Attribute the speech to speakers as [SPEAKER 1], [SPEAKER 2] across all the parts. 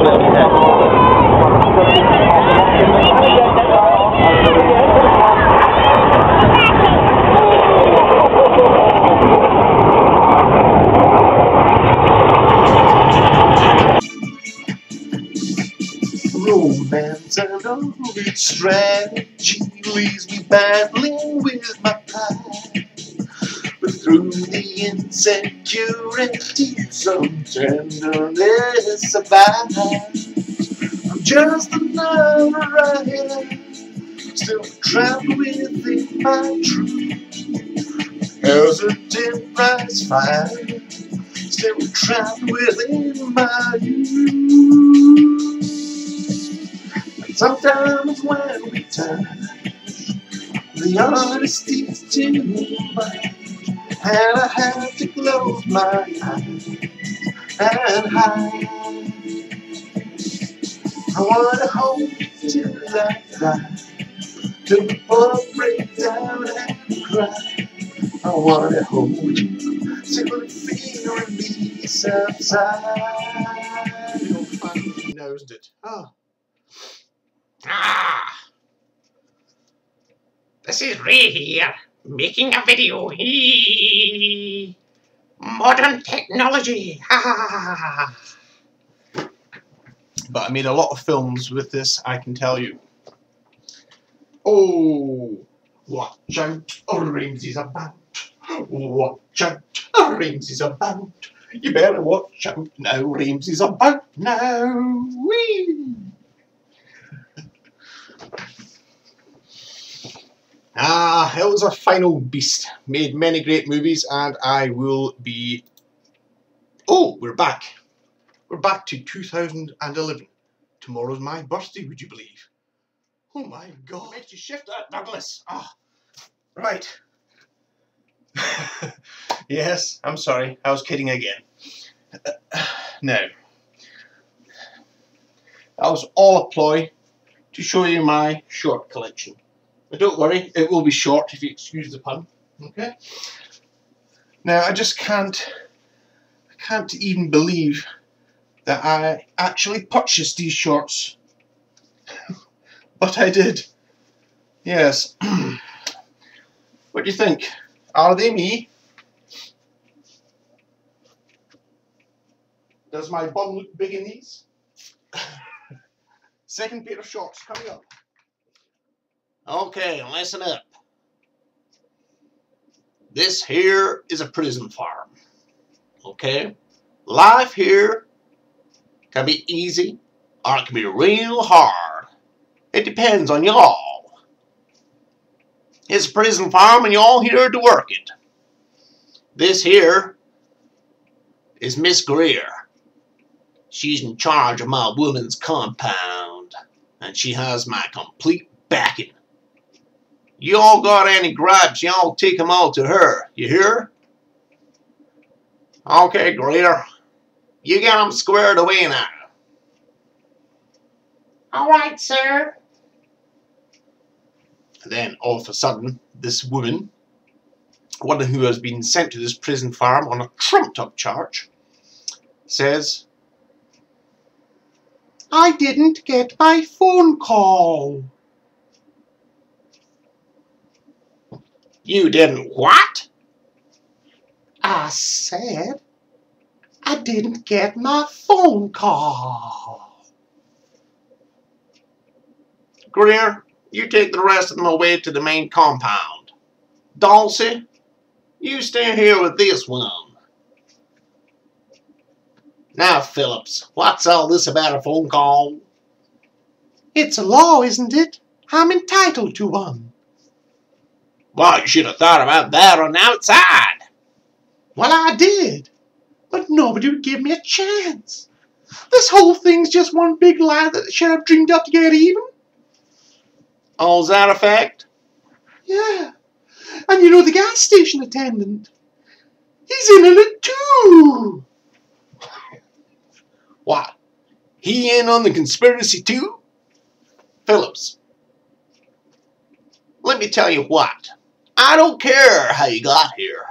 [SPEAKER 1] Romance and old strategy leaves me battling with my pride. But through the insecurities, some tenderness abides. I'm just another rider, still trapped within my truth. Hesitant prize fighter, still trapped within my youth. And sometimes when we touch, the honesty's too much, and I have to close my eyes and hide. I wanna hold you till I die, till the boat breaks down and cry. I wanna hold you till the fear and me subside. You'll find he nosed it. Oh.
[SPEAKER 2] This is Ray here, making a video. Modern technology.
[SPEAKER 1] But I made a lot of films with this, I can tell you. Oh, watch out, Ramsey's about. Watch out, Ramsey's about. You better watch out now, Ramsey's about now. Whee! It was a final beast. Made many great movies, and I will be... Oh, we're back. We're back to 2011. Tomorrow's my birthday, would you believe? Oh my God. Makes you shift that, Douglas. Right. Yes, I'm sorry. I was kidding again. No. That was all a ploy to show you my short collection. But don't worry, it will be short if you excuse the pun. Okay? Now, I just can't even believe that I actually purchased these shorts. But I did. Yes. What do you think? Are they me? Does my bum look big in these? Second pair of shorts coming up.
[SPEAKER 2] Okay, listen up. This here is a prison farm. Okay? Life here can be easy or it can be real hard. It depends on y'all. It's a prison farm and y'all here to work it. This here is Miss Greer. She's in charge of my woman's compound and she has my complete backing. Y'all got any gripes, y'all take them all to her. You hear? Okay, Greer. You get them squared away now. All right, sir. And then, all of a sudden, this woman, one who has been sent to this prison farm on a trumped-up charge, says, I didn't get my phone call. You didn't what? I said, I didn't get my phone call. Greer, you take the rest of them away to the main compound. Dulcie, you stay here with this one. Now, Phillips, what's all this about a phone call? It's a law, isn't it? I'm entitled to one. Well, you should have thought about that on the outside. Well, I did, but nobody would give me a chance. This whole thing's just one big lie that the sheriff dreamed up to get even. All's that a fact? Yeah. And you know the gas station attendant? He's in on it too. What? He in on the conspiracy too? Phillips, let me tell you what. I don't care how you got here.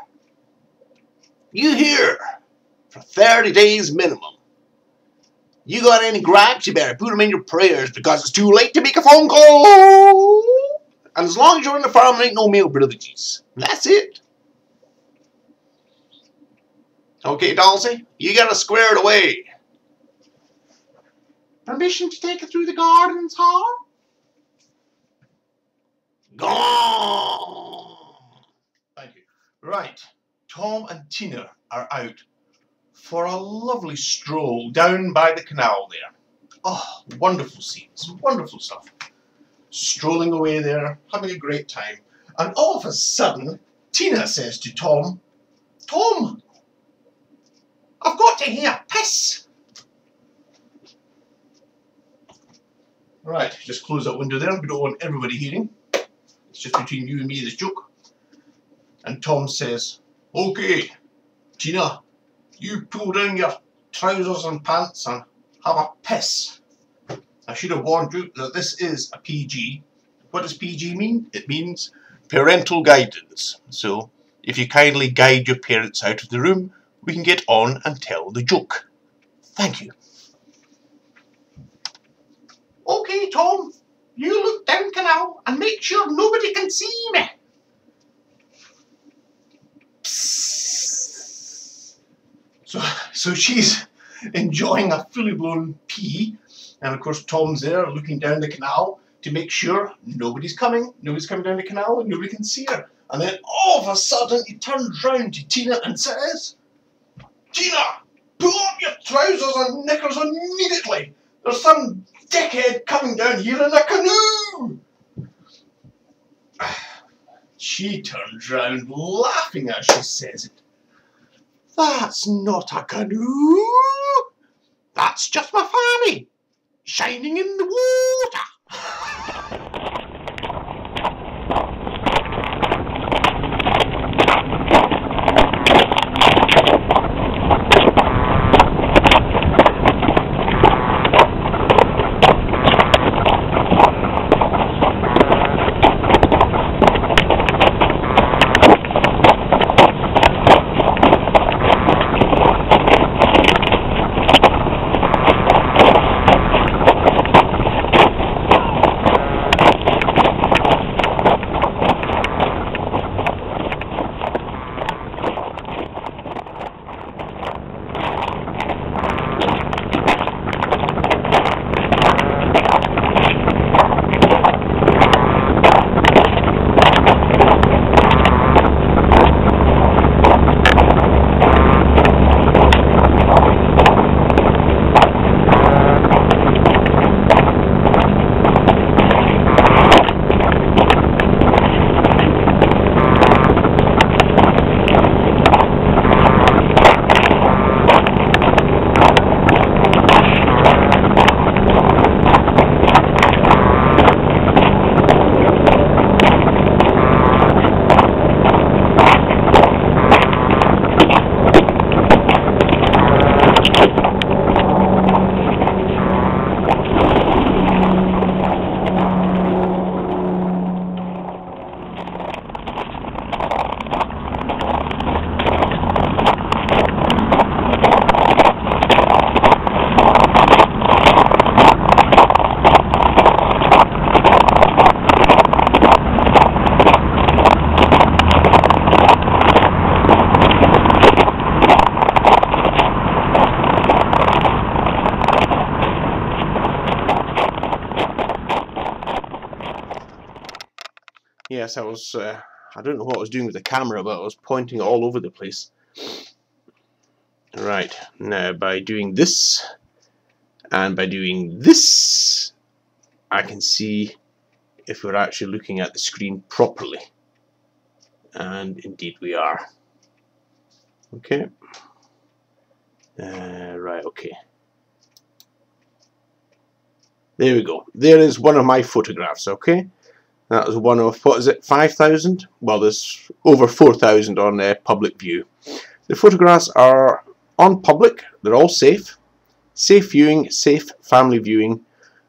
[SPEAKER 2] You here for 30 days minimum. You got any gripes, you better put them in your prayers because it's too late to make a phone call. And as long as you're in the farm, there ain't no meal privileges. That's it. Okay, Dulcie, you gotta square it away. Permission to take it through the gardens, huh? Gone.
[SPEAKER 1] Thank you. Right, Tom and Tina are out for a lovely stroll down by the canal there. Oh, wonderful scenes, wonderful stuff. Strolling away there, having a great time. And all of a sudden, Tina says to Tom, Tom, I've got to hear piss. Right, just close that window there. We don't want everybody hearing. It's just between you and me, this joke. And Tom says, okay, Tina, you pull down your trousers and pants and have a piss. I should have warned you that this is a PG. What does PG mean? It means parental guidance. So, if you kindly guide your parents out of the room, we can get on and tell the joke. Thank you. Okay, Tom, you look down canal and make sure nobody can see me. So she's enjoying a fully blown pee, and of course Tom's there looking down the canal to make sure nobody's coming down the canal and nobody can see her. And then all of a sudden he turns round to Tina and says, Tina, pull up your trousers and knickers immediately. There's some dickhead coming down here in a canoe. She turns round laughing as she says it. That's not a canoe. That's just my fanny shining in the water. Yes, I was, I don't know what I was doing with the camera, but I was pointing all over the place. Right, now by doing this, and by doing this, I can see if we're actually looking at the screen properly. And indeed we are. Okay. Right, okay. There we go. There is one of my photographs, okay? That was one of, what is it, 5,000? Well, there's over 4,000 on public view. The photographs are on public. They're all safe. Safe viewing, safe family viewing.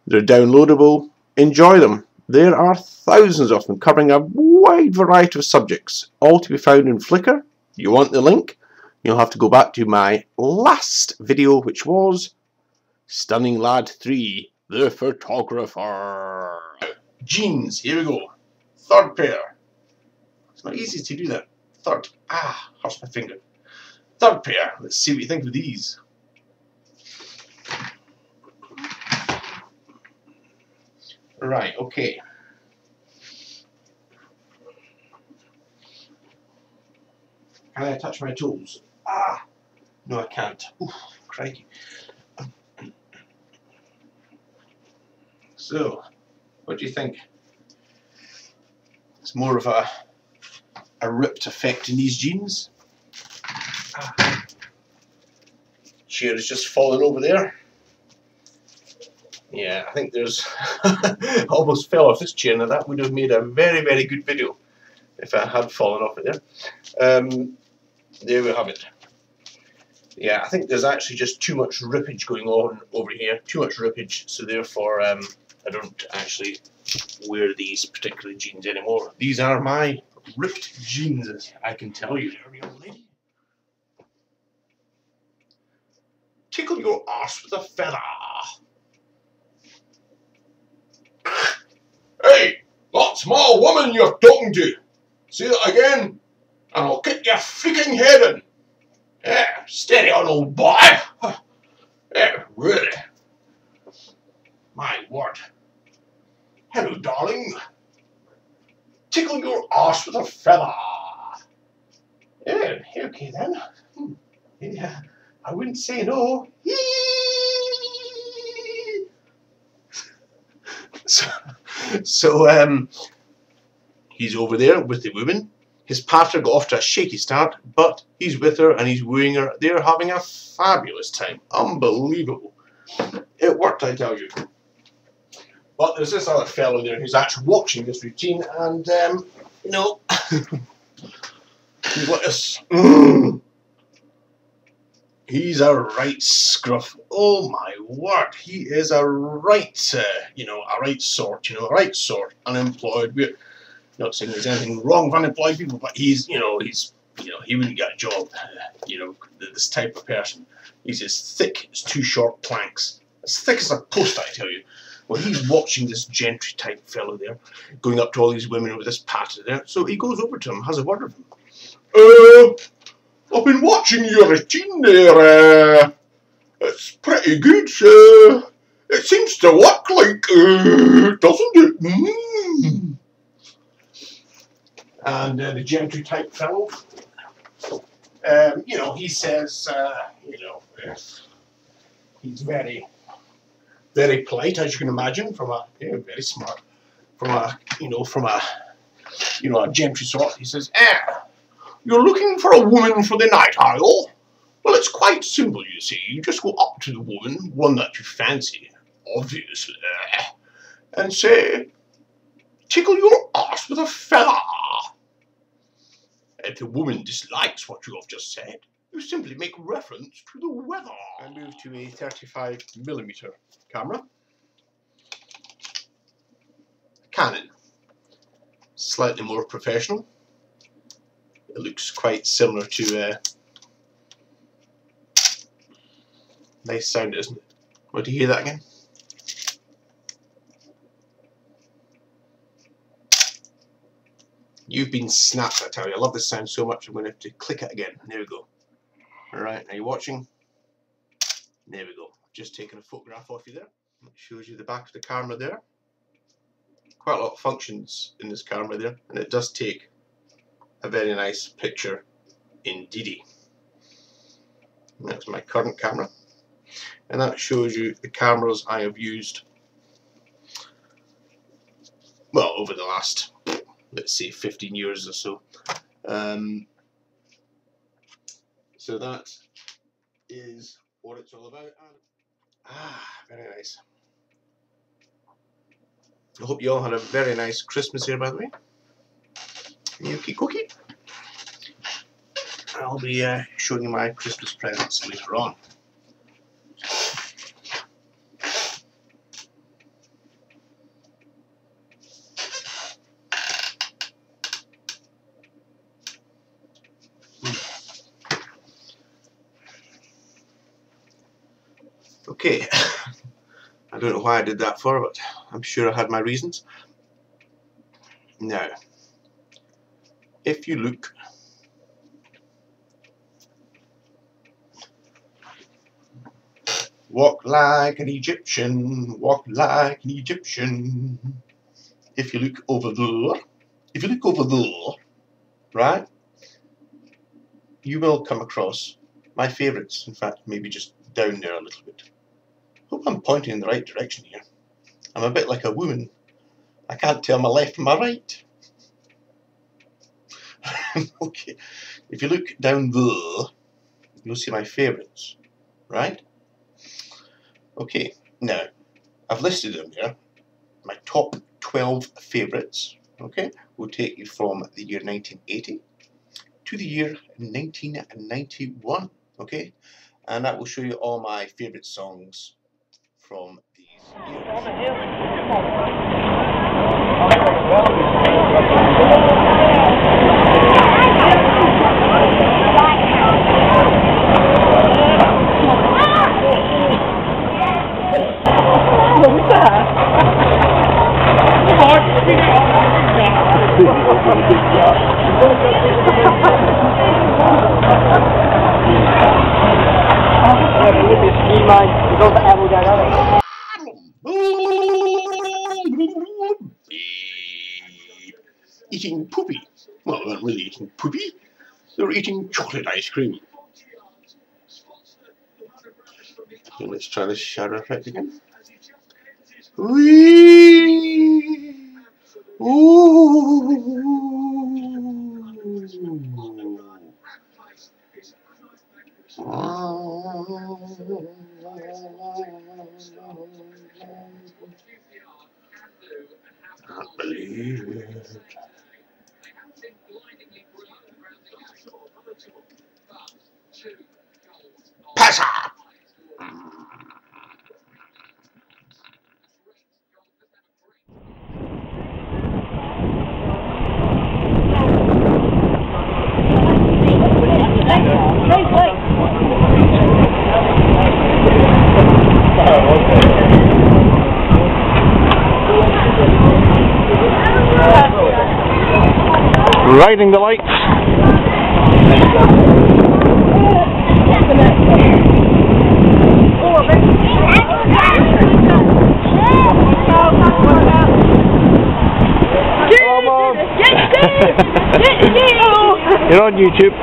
[SPEAKER 1] They're downloadable. Enjoy them. There are thousands of them covering a wide variety of subjects, all to be found in Flickr. You want the link? You'll have to go back to my last video, which was
[SPEAKER 2] stunninglad1, the photographer.
[SPEAKER 1] Jeans, here we go. Third pair. It's not easy to do that. Third. Hurts my finger. Third pair. Let's see what you think of these. Right, okay. Can I touch my toes? No, I can't. Oof, crikey. So, what do you think? It's more of a ripped effect in these jeans. Chair is just falling over there. Yeah, I think there's almost fell off this chair. Now that would have made a very, very good video if I had fallen off it there. There we have it. Yeah, I think there's actually just too much rippage going on over here. Too much rippage, so therefore I don't actually wear these particular jeans anymore. These are my ripped jeans, I can tell you. Young lady. Tickle your arse with a feather. Hey, that's my woman you're talking to. Say that again, and I'll kick your freaking head in. Yeah, steady on, old boy. Yeah, really. My word. Hello, darling. Tickle your arse with a feather. Yeah, okay then. Yeah, I wouldn't say no. So, he's over there with the woman. His partner got off to a shaky start, but he's with her and he's wooing her. They're having a fabulous time. Unbelievable. It worked, I tell you. But there's this other fellow there who's actually watching this routine, and, you know, he's like this. He's a right scruff. Oh my word, he is a right, a right sort, unemployed. We're not saying there's anything wrong with unemployed people, but he wouldn't get a job. This type of person. He's as thick as two short planks, as thick as a post, I tell you. Well, he's watching this gentry type fellow there, going up to all these women with this patter there. So he goes over to him, has a word with him. I've been watching your routine there. It's pretty good. It seems to work like, doesn't it? And the gentry type fellow, he says, he's very, very polite, as you can imagine, very smart, from a gentry sort. He says, you're looking for a woman for the night, are you? Well, it's quite simple, you see. You just go up to the woman, one that you fancy, obviously, and say, tickle your arse with a feather. If the woman dislikes what you have just said, you simply make reference to the weather. I move to a 35mm camera. Canon. Slightly more professional. It looks quite similar to nice sound, isn't it? Want to hear that again? You've been snapped, I tell you. I love this sound so much I'm going to have to click it again. There we go. Alright, are you watching? There we go. I've just taken a photograph off you there. It shows you the back of the camera there. Quite a lot of functions in this camera there, and it does take a very nice picture indeedy. That's my current camera, and that shows you the cameras I have used, well, over the last, let's say, 15 years or so. So that is what it's all about. Very nice. I hope you all had a very nice Christmas here, by the way. Yuki cookie. I'll be showing you my Christmas presents later on.
[SPEAKER 2] Okay, I don't know why I did that for, but I'm sure I had my reasons. Now, if you look walk like an Egyptian, walk like an Egyptian. If you look over there, right, you will come across my favourites. In fact, maybe just down there a little bit. Hope I'm pointing in the right direction here. I'm a bit like a woman. I can't tell my left from my right. Okay, if you look down there, you'll see my favourites, right? Okay, now, I've listed them there. My top 12 favourites, okay, will take you from the year 1980 to the year 1991, okay? And that will show you all my favourite songs from these years. Eating poopy. Well, they weren't really eating poopy. They were eating chocolate ice cream. Okay, let's try this shadow effect again. Whee! Ooh! Can't believe it. Pass up!
[SPEAKER 3] Riding the lights. You're on YouTube.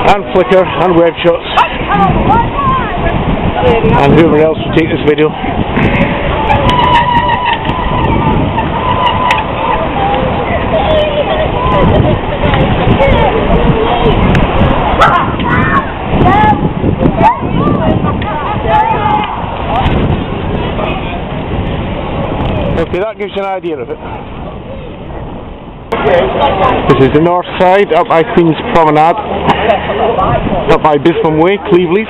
[SPEAKER 3] And Flickr and web shots. And whoever else will take this video. Okay, that gives you an idea of it. This is the north side, up by Queen's Promenade, up by Bispham Way, Cleveland.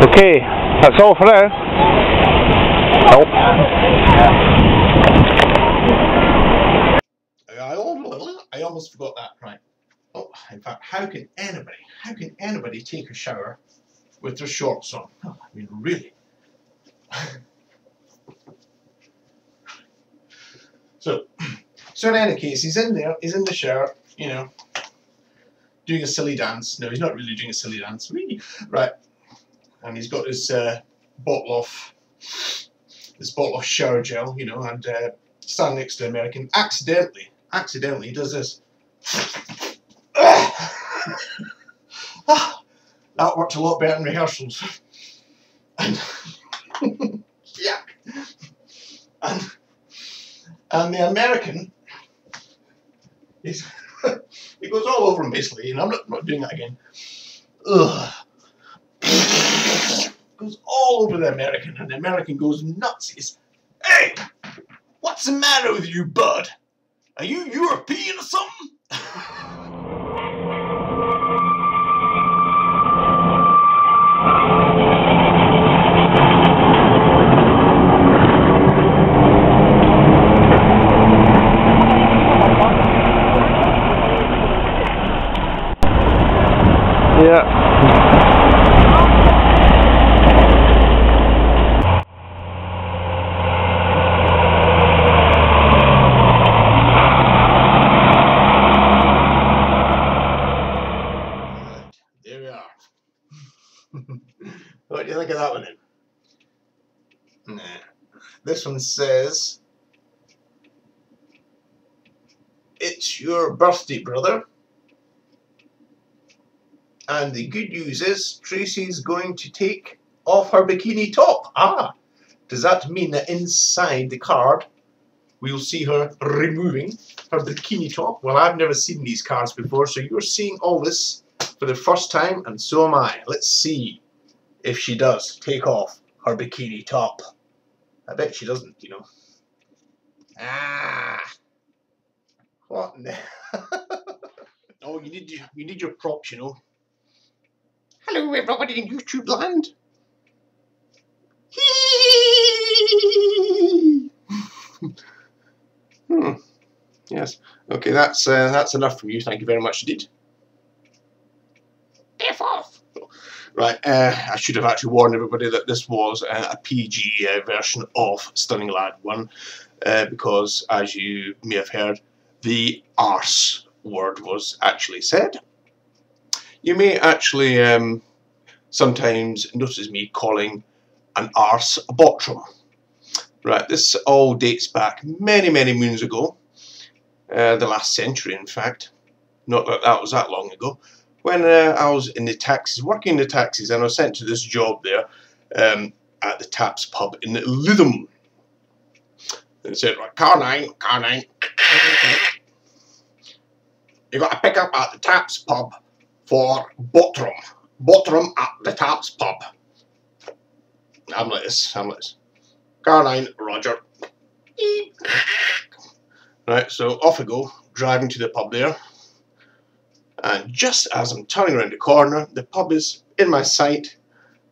[SPEAKER 3] Okay, that's all for now. Help.
[SPEAKER 1] I almost forgot that, right. Oh, in fact, how can anybody take a shower with their shorts on? Oh, I mean, really. So in any case, he's in there, he's in the shower, you know, doing a silly dance. No, he's not really doing a silly dance, really. Right. And he's got his bottle of shower gel, you know, and standing next to the American. Accidentally, he does this. That worked a lot better in rehearsals. And yeah. And the American, he goes all over him basically, and I'm not doing that again. Ugh. Goes all over the American, and the American goes nuts. He's
[SPEAKER 2] Hey! What's the matter with you, bud? Are you European or something?
[SPEAKER 3] Yeah.
[SPEAKER 2] There we are. What do you think of that one then? Nah. This one says, it's your birthday, brother. And the good news is, Tracy's going to take off her bikini top. Ah, does that mean that inside the card, we'll see her removing her bikini top? Well, I've never seen these cards before, so you're seeing all this for the first time, and so am I. Let's see if she does take off her bikini top. I bet she doesn't, you know. Ah, what?
[SPEAKER 1] Oh, you need your props, you know. Hello, everybody in YouTube land.
[SPEAKER 2] Yes. Okay, that's enough from you. Thank you very much indeed.
[SPEAKER 1] F off.
[SPEAKER 2] Right, I should have actually warned everybody that this was a PG version of stunninglad1 because, as you may have heard, the arse word was actually said. You may actually sometimes notice me calling an arse a bottom. Right, this all dates back many, many moons ago, the last century in fact, not that that was that long ago, when I was in the taxis, working in the taxis, and I was sent to this job there at the Taps pub in Lytham. And it said, right, car 9, you got to pick up at the Taps pub for Bottom at the Taps pub. I'm like this. Car 9, Roger. Right, so off I go, driving to the pub there. And just as I'm turning around the corner, the pub is in my sight.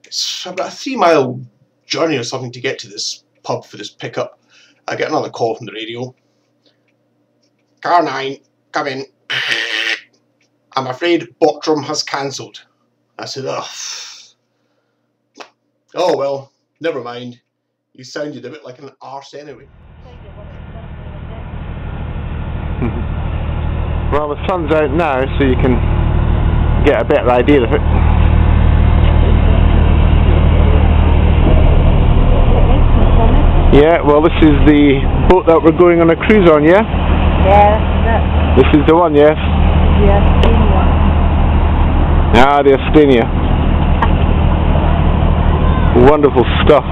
[SPEAKER 2] It's about a 3-mile journey or something to get to this pub for this pickup. I get another call from the radio. Car 9, come in. I'm afraid Bottom has cancelled. I said, oh well, never mind. You sounded a bit like an arse anyway.
[SPEAKER 3] Well, the sun's out now, so you can get a better idea of it. Yeah, well, this is the boat that we're going on a cruise on, yeah?
[SPEAKER 4] Yeah,
[SPEAKER 3] This is the one, yes? Ah, the Estonia. Wonderful stuff.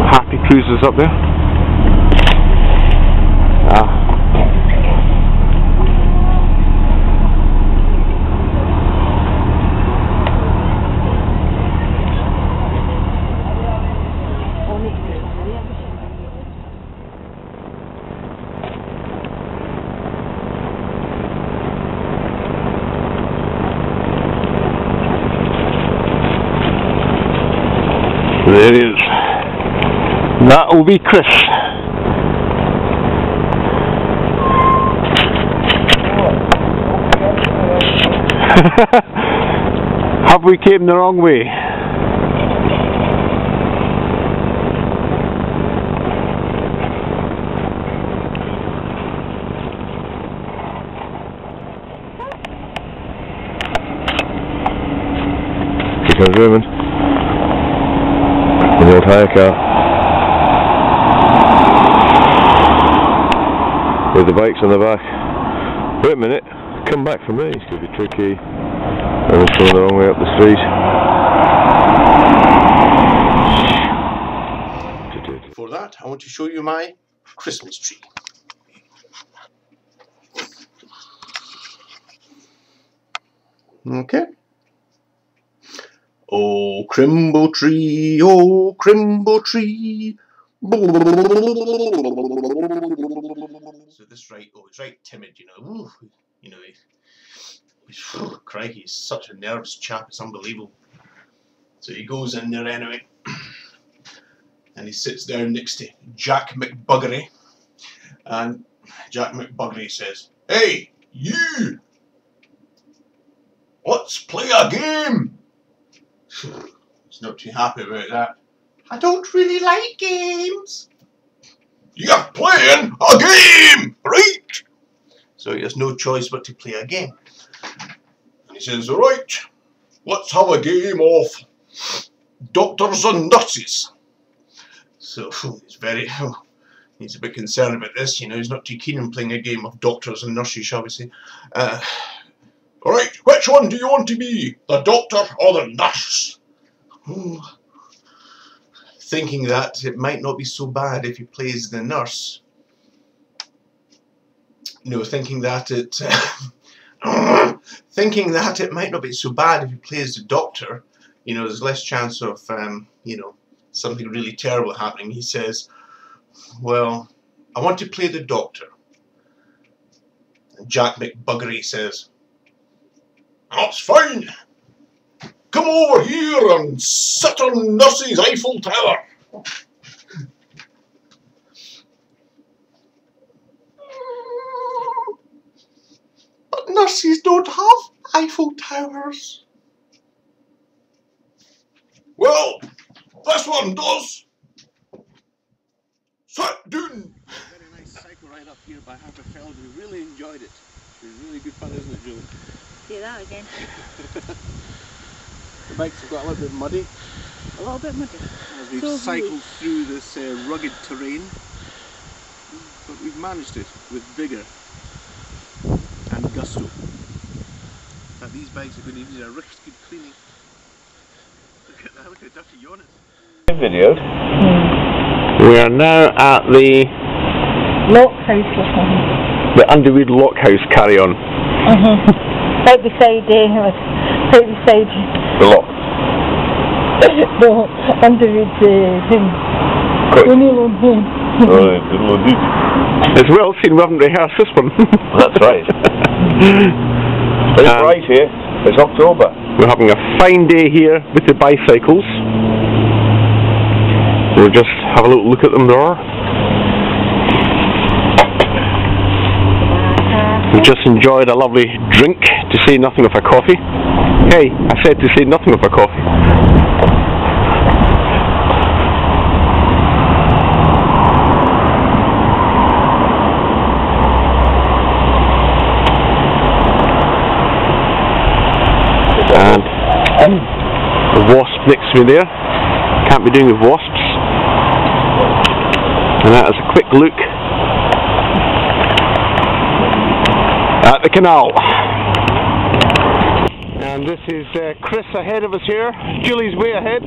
[SPEAKER 3] Happy cruisers up there. Ah. There it is. That will be Chris. Have we came the wrong way? Here comes Raymond. The old hire car. With the bikes on the back. Wait a minute, come back for me. It's going to be tricky. I was going the wrong way up the street.
[SPEAKER 2] For that, I want to show you my Christmas tree.
[SPEAKER 1] Okay. Oh, Crimble tree, oh, Crimble tree. So this right, oh, he's right timid, you know. Ooh, you know, crikey, he's such a nervous chap, it's unbelievable. So he goes in there anyway, and he sits down next to Jack McBuggery, and Jack McBuggery says, "Hey, you! Let's play a game!" He's not too happy about that. "I don't really like games." "You're playing a game, right?" So he has no choice but to play a game. And he says, "Right, let's have a game of doctors and nurses." So he's a bit concerned about this, you know, he's not too keen on playing a game of doctors and nurses, shall we say. Alright, which one do you want to be? The doctor or the nurse? Thinking that it might not be so bad if he plays the nurse. No, thinking that it might not be so bad if he plays the doctor, you know, there's less chance of, you know, something really terrible happening. He says, "Well, I want to play the doctor." And Jack McBuggery says, "That's fine. Come over here and sit on Nurse's Eiffel Tower." "But nurses don't have Eiffel Towers." "Well, this one does. Sit down."
[SPEAKER 2] Very nice cycle ride up here by Harperfeld. We really enjoyed it. It was really good fun, isn't it, Julie?
[SPEAKER 4] Do that again.
[SPEAKER 2] The bikes have got a little bit muddy
[SPEAKER 4] A little bit muddy.
[SPEAKER 2] as we've
[SPEAKER 4] So
[SPEAKER 2] cycled through this rugged terrain, but we've managed it with vigour and gusto. But these bikes are going to need a really good cleaning. Look at that, look how dirty yon is.
[SPEAKER 3] Videos. We are now at the
[SPEAKER 4] Lockhouse or something.
[SPEAKER 3] Underwood Lockhouse carry on.
[SPEAKER 4] Right beside
[SPEAKER 3] The lock.
[SPEAKER 4] the Underwood thing. O'Neill home.
[SPEAKER 3] It's well seen we haven't rehearsed this one.
[SPEAKER 5] That's right. It's right here. It's October.
[SPEAKER 3] We're having a fine day here with the bicycles. We'll just have a little look at them there. We just enjoyed a lovely drink, to say nothing of a coffee. Hey, I said to say nothing of a coffee. And the wasp next to me there. Can't be doing with wasps. And that is a quick look at the canal. And this is Chris ahead of us here. Julie's way ahead.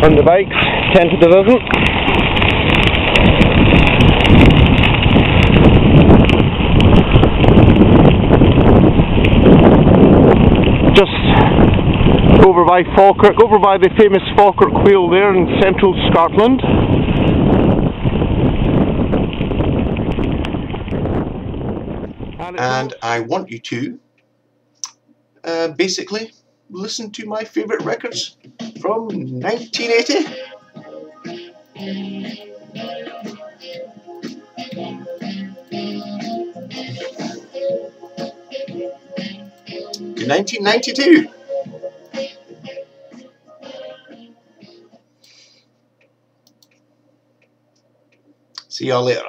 [SPEAKER 3] On the bikes, 10 to the dozen. Just over by Falkirk, over by the famous Falkirk Wheel there in central Scotland.
[SPEAKER 1] And I want you to basically listen to my favourite records from 1980. To 1992. See y'all later.